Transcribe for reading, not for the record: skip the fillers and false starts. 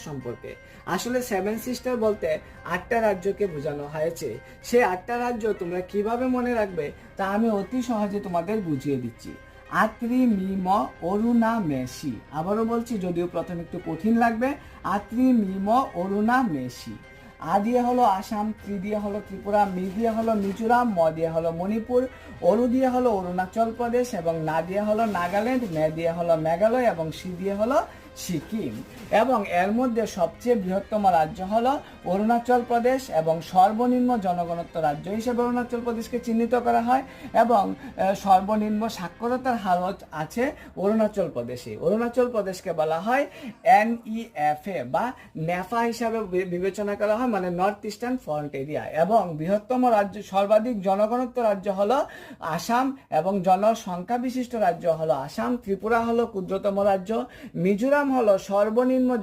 সম্পর্কে। আসলে seven sister বলতে 8টা রাজ্যকে বোঝানো হয়েছে। সেই 8টা রাজ্য তোমরা কিভাবে মনে রাখবে তা আমি অতি সহজে তোমাদের বুঝিয়ে দিচ্ছি। আত্রি মিম অরুণা মেশি। আবারও বলছি, যদিও প্রথমে একটু কঠিন লাগবে। আত্রি মিম অরুণা মেশি। আ দিয়ে হলো আসাম, ত্রি দিয়ে হলো ত্রিপুরা, মি দিয়ে হলো মিজোরাম, ম দিয়ে হলো মণিপুর, অরু দিয়ে হলো অরুণাচল প্রদেশ এবং না দিয়ে হলো নাগাল্যান্ড, মে দিয়ে হলো মেঘালয় এবং সি দিয়ে হলো সিকিম। এবং এর মধ্যে সবচেয়ে বৃহত্তম রাজ্য হলো অরুণাচল প্রদেশ এবং সর্বনিম্ন জনঘনত্ব রাজ্য হিসেবে অরুণাচল প্রদেশকে চিহ্নিত করা হয় এবং সর্বনিম্ন সাক্ষরতার হার আছে অরুণাচল প্রদেশে। অরুণাচল প্রদেশকে বলা হয় NEFA বা নেফা হিসাবে বিবেচনা করা হয়, মানে নর্থ ইস্টার্ন ফ্রন্ট এরিয়া। এবং বৃহত্তম রাজ্য, সর্বাধিক জনঘনত্ব রাজ্য হলো আসাম এবং জনসংখ্যা বিশিষ্ট রাজ্য হলো আসাম। ত্রিপুরা হলো ক্ষুদ্রতম রাজ্য, মিজোরাম হলো সর্বনিম্ন